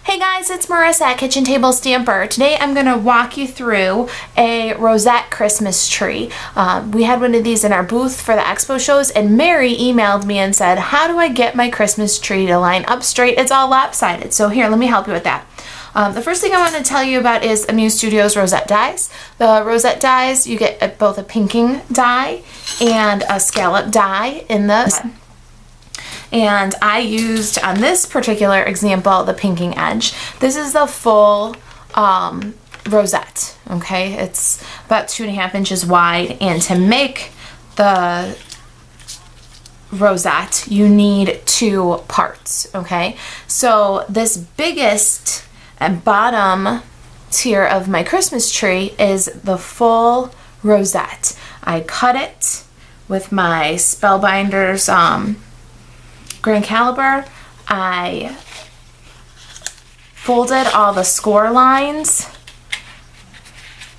Hey guys, it's Marissa at Kitchen Table Stamper. Today I'm going to walk you through a Rosette Christmas tree. We had one of these in our booth for the expo shows, and Mary emailed me and said, how do I get my Christmas tree to line up straight? It's all lopsided. So here, let me help you with that. The first thing I want to tell you about is Amuse Studios Rosette dies. The Rosette dies, you get both a pinking die and a scallop die in the and I used, on this particular example, the pinking edge. This is the full rosette, okay? It's about 2.5 inches wide, and to make the rosette, you need 2 parts, okay? So this biggest and bottom tier of my Christmas tree is the full rosette. I cut it with my Spellbinders Grand Caliber. I folded all the score lines.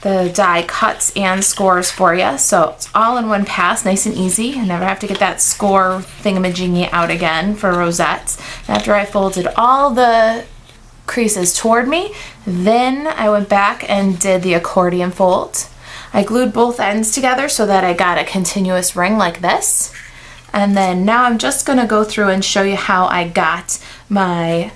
The die cuts and scores for you, so it's all in one pass, nice and easy. I never have to get that score thingamajiggy out again for rosettes. After I folded all the creases toward me, then I went back and did the accordion fold. I glued both ends together so that I got a continuous ring like this. And then now I'm just going to go through and show you how I got my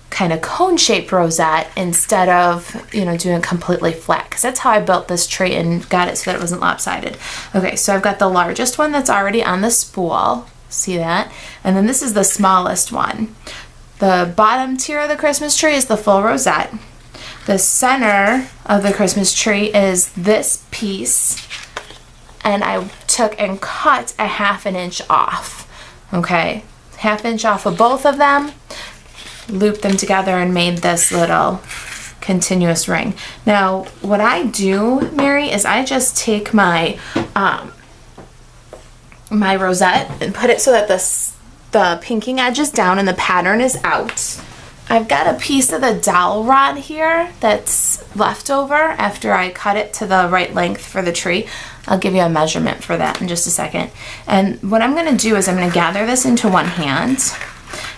kind of cone-shaped rosette instead of, doing it completely flat, because that's how I built this tree and got it so that it wasn't lopsided. Okay, so I've got the largest one that's already on the spool. See that? And then this is the smallest one. The bottom tier of the Christmas tree is the full rosette. The center of the Christmas tree is this piece, and I took and cut a 1/2 inch off, okay? 1/2 inch off of both of them, looped them together and made this little continuous ring. Now, what I do, Mary, is I just take my my rosette and put it so that the pinking edge is down and the pattern is out. I've got a piece of the dowel rod here that's left over after I cut it to the right length for the tree. I'll give you a measurement for that in just a second. And what I'm going to do is I'm going to gather this into one hand,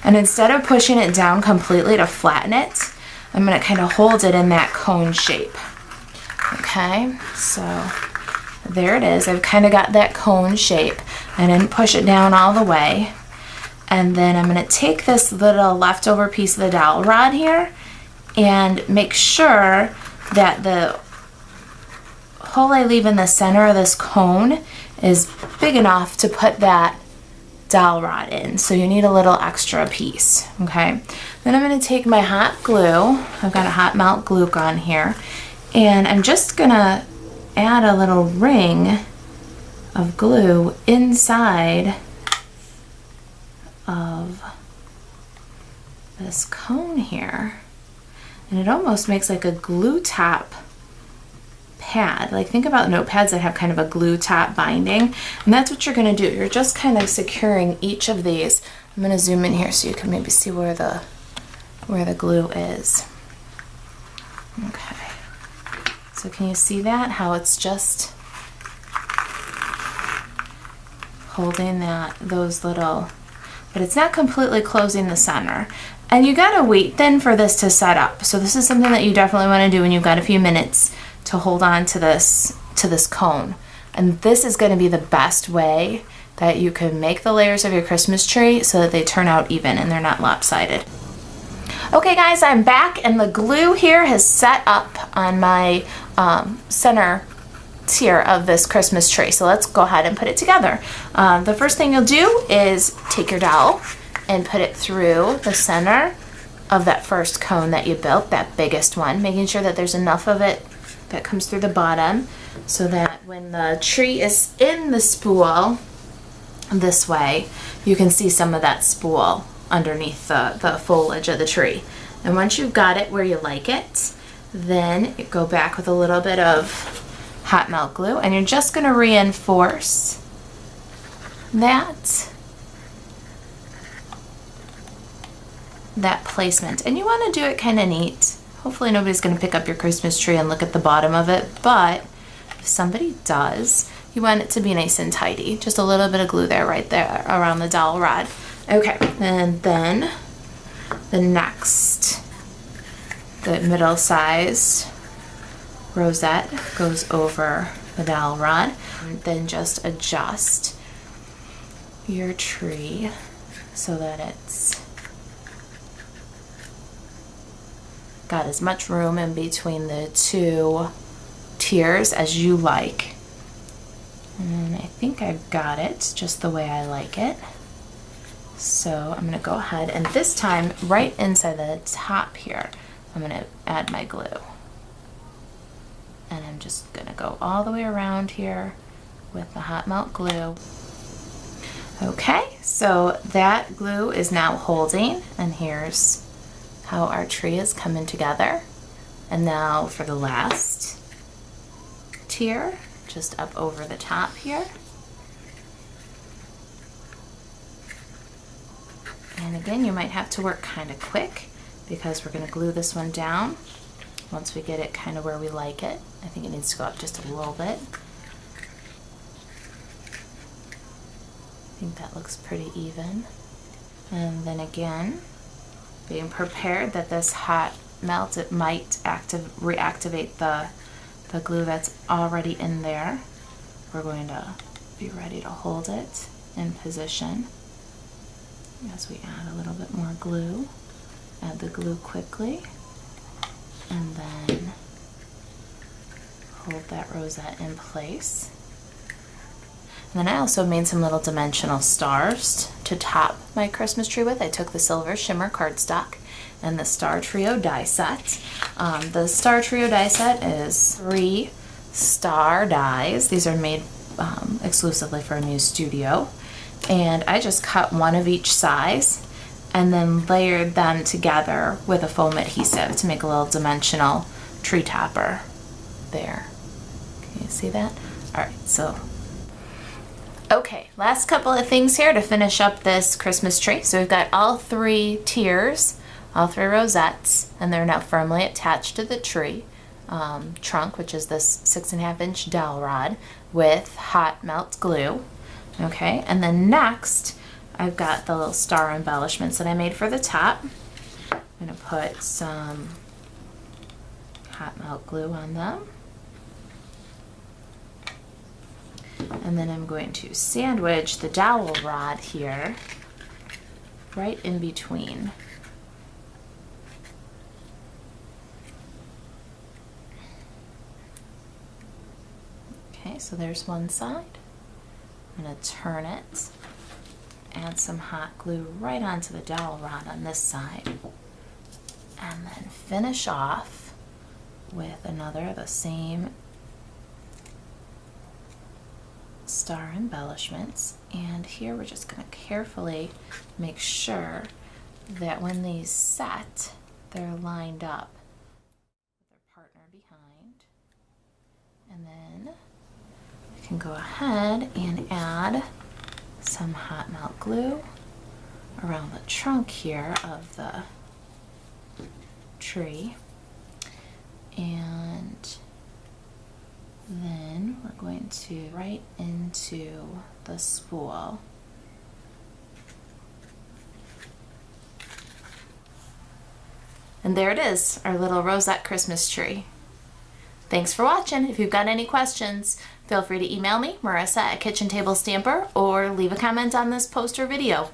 and instead of pushing it down completely to flatten it, I'm going to kind of hold it in that cone shape. Okay, so there it is. I've kind of got that cone shape. I didn't push it down all the way. And then I'm going to take this little leftover piece of the dowel rod here and make sure that the hole I leave in the center of this cone is big enough to put that dowel rod in. So you need a little extra piece, okay? Then I'm going to take my hot glue. I've got a hot melt glue gun here, and I'm just going to add a little ring of glue inside of this cone here, and it almost makes like a glue top pad. Like, think about notepads that have kind of a glue top binding, and that's what you're going to do. You're just kind of securing each of these. I'm going to zoom in here so you can maybe see where the glue is. Okay, so can you see that, how it's just holding those little, but it's not completely closing the center. And you gotta wait then for this to set up. So this is something that you definitely want to do when you've got a few minutes to hold on to this cone. And this is going to be the best way that you can make the layers of your Christmas tree so that they turn out even and they're not lopsided. Okay guys, I'm back, and the glue here has set up on my center tier of this Christmas tree. So let's go ahead and put it together. The first thing you'll do is take your dowel and put it through the center of that first cone that you built, that biggest one, making sure that there's enough of it that comes through the bottom so that when the tree is in the spool this way, you can see some of that spool underneath the foliage of the tree. And once you've got it where you like it, then you go back with a little bit of hot melt glue, and you're just going to reinforce that placement. And you want to do it kind of neat. Hopefully nobody's going to pick up your Christmas tree and look at the bottom of it, but if somebody does, you want it to be nice and tidy. Just a little bit of glue there, right there around the dowel rod. Okay, and then the middle-sized rosette goes over the dowel rod. And then just adjust your tree so that it's got as much room in between the two tiers as you like. And I think I've got it just the way I like it. So I'm gonna go ahead and this time right inside the top here, I'm gonna add my glue. And I'm just gonna go all the way around here with the hot melt glue. Okay, so that glue is now holding, and here's how our tree is coming together. And now for the last tier, just up over the top here. And again, you might have to work kind of quick because we're gonna glue this one down once we get it kind of where we like it. I think it needs to go up just a little bit. I think that looks pretty even. And then again, being prepared that this hot melt, it might reactivate the glue that's already in there. We're going to be ready to hold it in position as we add a little bit more glue. Add the glue quickly and then hold that rosette in place. And then I also made some little dimensional stars to top my Christmas tree with. I took the silver shimmer cardstock and the Star Trio die set. The Star Trio die set is 3 star dies. These are made exclusively for a new studio. And I just cut one of each size and then layered them together with a foam adhesive to make a little dimensional tree topper there. Can you see that? All right, so okay, last couple of things here to finish up this Christmas tree. So we've got all 3 tiers, all 3 rosettes, and they're now firmly attached to the tree trunk, which is this 6.5-inch dowel rod with hot melt glue. Okay, and then next I've got the little star embellishments that I made for the top. I'm going to put some hot melt glue on them. And then I'm going to sandwich the dowel rod here right in between. Okay, so there's one side. I'm going to turn it, add some hot glue right onto the dowel rod on this side, and then finish off with another of the same star embellishments. And here we're just going to carefully make sure that when these set, they're lined up with their partner behind. And then we can go ahead and add some hot melt glue around the trunk here of the tree. And then we're going to right into the spool. And there it is, our little rosette Christmas tree. Thanks for watching. If you've got any questions, feel free to email me, Marissa at Kitchen Table Stamper, or leave a comment on this post or video.